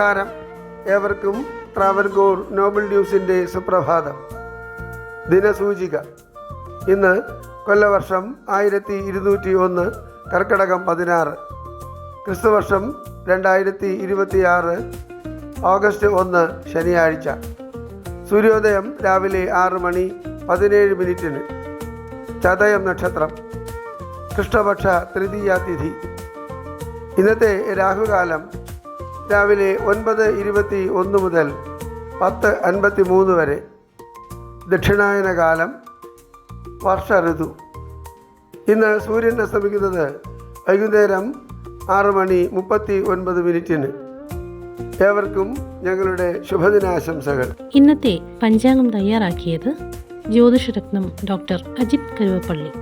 നമസ്കാരം. ഏവർക്കും ട്രാവൻകൂർ നോബൽ ന്യൂസിൻ്റെ സുപ്രഭാതം. ദിനസൂചിക. ഇന്ന് കൊല്ലവർഷം 1201, കർക്കടകം 16, ക്രിസ്തുവർഷം 2026, ഓഗസ്റ്റ് 1, ശനിയാഴ്ച. സൂര്യോദയം രാവിലെ 6:17. ചതയം നക്ഷത്രം, കൃഷ്ണപക്ഷ തൃതീയ തിഥി. ഇന്നത്തെ രാഹുകാലം രാവിലെ 9:21 മുതൽ 10:53 വരെ. ദക്ഷിണായന കാലം, വർഷ ഋതു. ഇന്ന് സൂര്യൻ അസ്തമിക്കുന്നത് വൈകുന്നേരം 6:39. ഏവർക്കും ഞങ്ങളുടെ ശുഭദിനാശംസകൾ. ഇന്നത്തെ പഞ്ചാംഗം തയ്യാറാക്കിയത് ജ്യോതിഷരത്നം ഡോക്ടർ അജിത് കരുവപ്പള്ളി.